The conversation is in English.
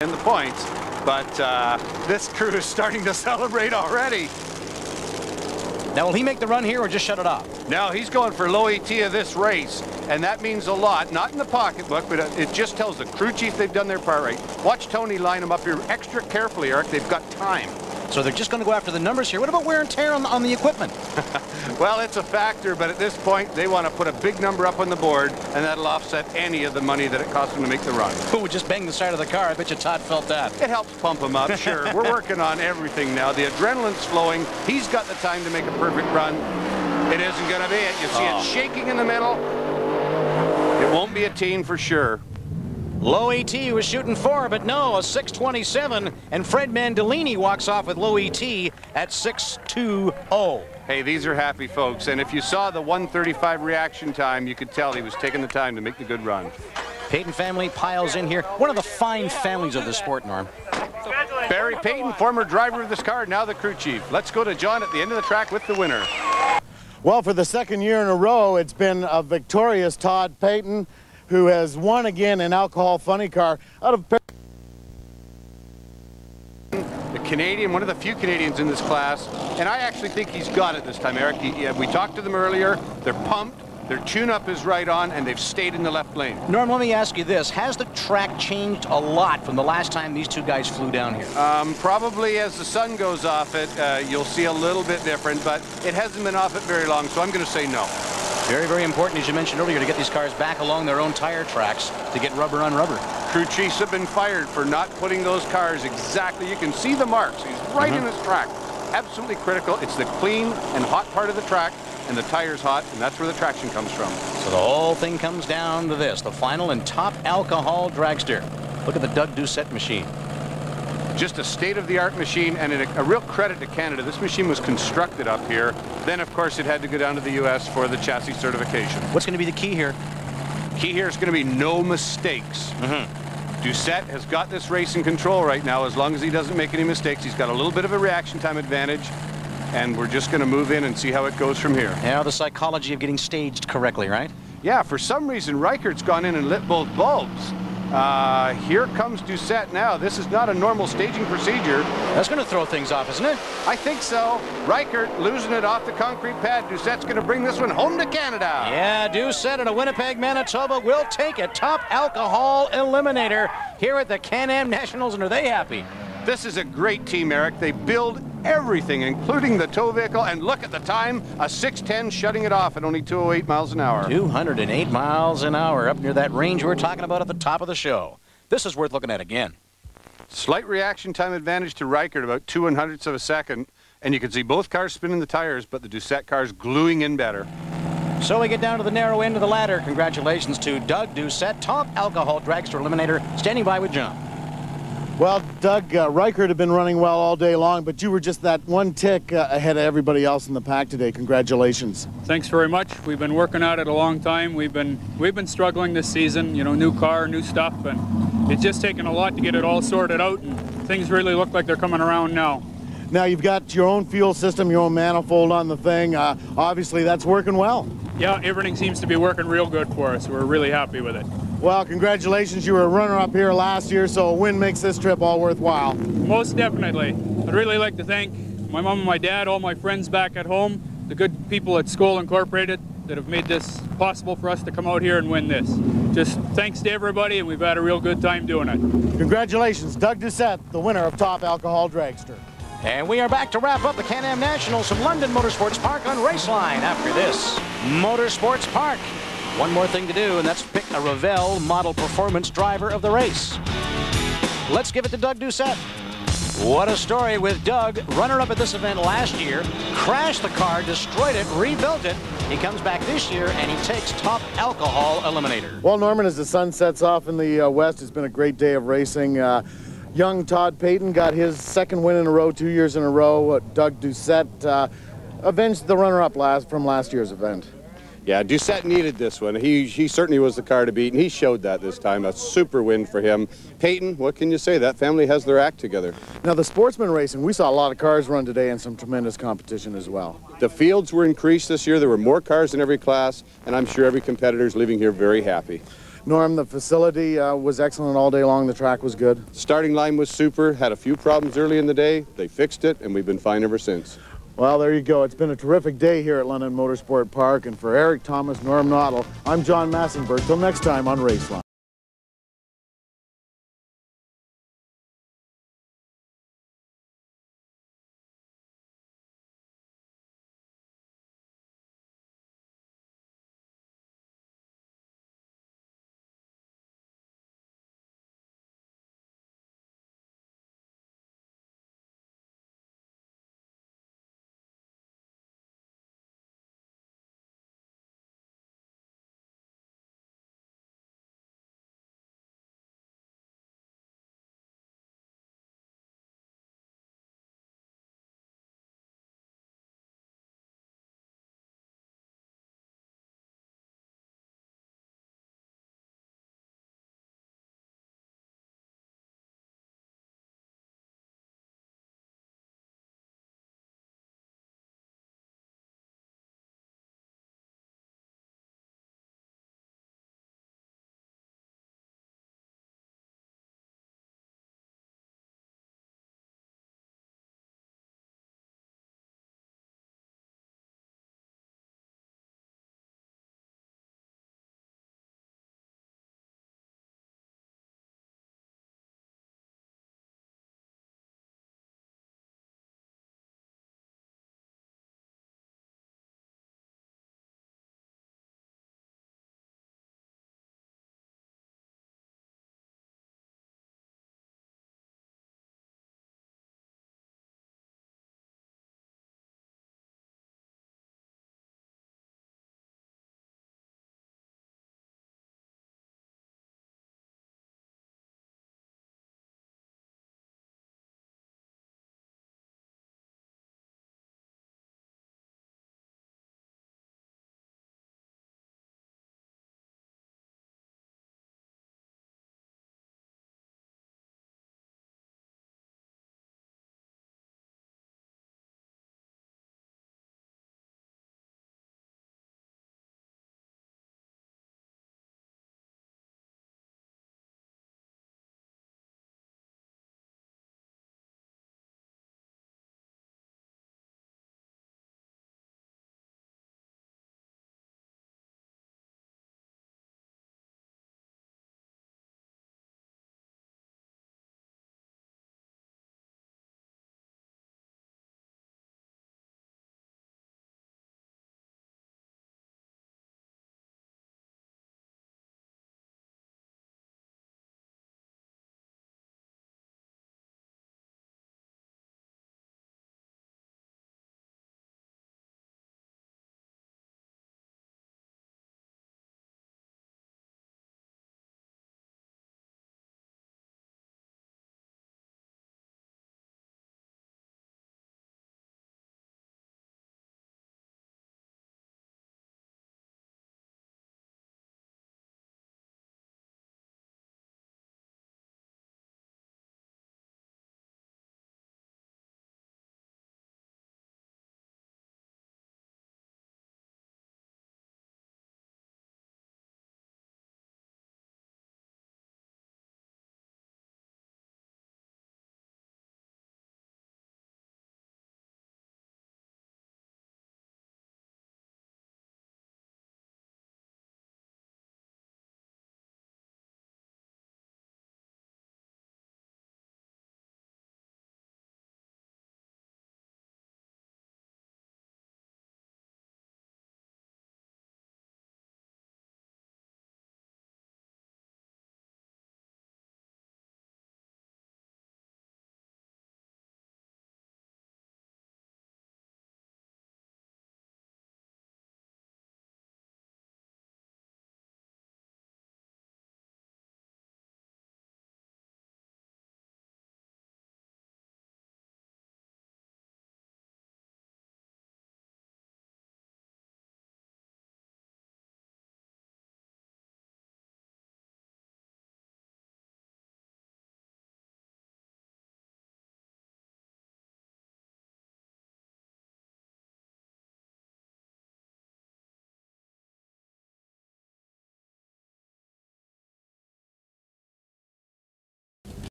in the points, but this crew is starting to celebrate already. Now, will he make the run here or just shut it off? Now, he's going for low ET of this race, and that means a lot. Not in the pocketbook, but it just tells the crew chief they've done their part right. Watch Tony line them up here extra carefully, Eric. They've got time. So they're just going to go after the numbers here. What about wear and tear on the equipment? Well, it's a factor, but at this point, they want to put a big number up on the board, and that'll offset any of the money that it costs them to make the run. Who would just bang the side of the car? I bet you Todd felt that. It helps pump him up, sure. We're working on everything now. The adrenaline's flowing. He's got the time to make a perfect run. It isn't going to be it. You see it shaking in the middle. It won't be a teen for sure. Low ET was shooting 4, but no, a 6:27, and Fred Mandolini walks off with low ET at 6:20. Hey, these are happy folks, and if you saw the 1:35 reaction time, you could tell he was taking the time to make the good run. Payton family piles in here. One of the fine families of the sport, Norm. Barry Payton, former driver of this car, now the crew chief. Let's go to John at the end of the track with the winner. Well, for the second year in a row, it's been a victorious Todd Payton, who has won again an alcohol funny car out of the Canadian, one of the few Canadians in this class, and I actually think he's got it this time, Eric. We talked to them earlier. They're pumped. Their tune-up is right on, and they've stayed in the left lane. Norm, let me ask you this. Has the track changed a lot from the last time these two guys flew down here? Probably as the sun goes off it, you'll see a little bit different, but it hasn't been off it very long, so I'm going to say no. Very, very important, as you mentioned earlier, to get these cars back along their own tire tracks to get rubber on rubber. Crew chiefs have been fired for not putting those cars exactly. You can see the marks. He's right in his track. Absolutely critical. It's the clean and hot part of the track, and the tire's hot, and that's where the traction comes from. So the whole thing comes down to this, the final and top alcohol dragster. Look at the Doug Doucette machine. Just a state-of-the-art machine, and a real credit to Canada. This machine was constructed up here. Then, of course, it had to go down to the U.S. for the chassis certification. What's going to be the key here? Key here is going to be no mistakes. Doucette has got this race in control right now. As long as he doesn't make any mistakes, he's got a little bit of a reaction time advantage, and we're just going to move in and see how it goes from here. Yeah, the psychology of getting staged correctly, right? Yeah, for some reason, Reichert's gone in and lit both bulbs. Here comes Doucette now. This is not a normal staging procedure. That's going to throw things off, isn't it? I think so. Reichert losing it off the concrete pad. Doucette's going to bring this one home to Canada. Yeah, Doucette out of Winnipeg, Manitoba will take a top alcohol eliminator here at the Can-Am Nationals, and are they happy? This is a great team, Eric. They build everything, including the tow vehicle, and look at the time, a 6:10 shutting it off at only 208 miles an hour. 208 miles an hour up near that range we were talking about at the top of the show. This is worth looking at again. Slight reaction time advantage to Reichert, about 2/100ths of a second, and you can see both cars spinning the tires, but the Doucette car's gluing in better. So we get down to the narrow end of the ladder. Congratulations to Doug Doucette, top alcohol dragster eliminator, standing by with John. Well, Doug, Reichert had been running well all day long, but you were just that one tick ahead of everybody else in the pack today. Congratulations. Thanks very much. We've been working at it a long time. We've been struggling this season, you know, new car, new stuff, and it's just taken a lot to get it all sorted out, and things really look like they're coming around now. Now you've got your own fuel system, your own manifold on the thing. Obviously that's working well. Yeah, everything seems to be working real good for us. We're really happy with it. Well, congratulations. You were a runner-up here last year, so a win makes this trip all worthwhile. Most definitely. I'd really like to thank my mom and my dad, all my friends back at home, the good people at Skoal Incorporated that have made this possible for us to come out here and win this. Just thanks to everybody, and we've had a real good time doing it. Congratulations, Doug Doucette, the winner of Top Alcohol Dragster. And we are back to wrap up the Can-Am Nationals from London Motorsports Park on Raceline after this Motorsports Park. One more thing to do, and that's pick a Revell model performance driver of the race. Let's give it to Doug Doucette. What a story with Doug, runner-up at this event last year, crashed the car, destroyed it, rebuilt it. He comes back this year, and he takes top alcohol eliminator. Well, Norman, as the sun sets off in the west, it's been a great day of racing. Young Todd Payton got his second win in a row, 2 years in a row. Doug Doucette avenged the runner-up from last year's event. Yeah, Doucette needed this one. He certainly was the car to beat, and he showed that this time. A super win for him. Payton, what can you say? That family has their act together. Now, the sportsman racing, we saw a lot of cars run today and some tremendous competition as well. The fields were increased this year. There were more cars in every class, and I'm sure every competitor is leaving here very happy. Norm, the facility was excellent all day long. The track was good. Starting line was super, had a few problems early in the day. They fixed it, and we've been fine ever since. Well, there you go. It's been a terrific day here at London Motorsport Park. And for Eric Thomas, Norm Noddle, I'm John Massenberg. Till next time on Raceline.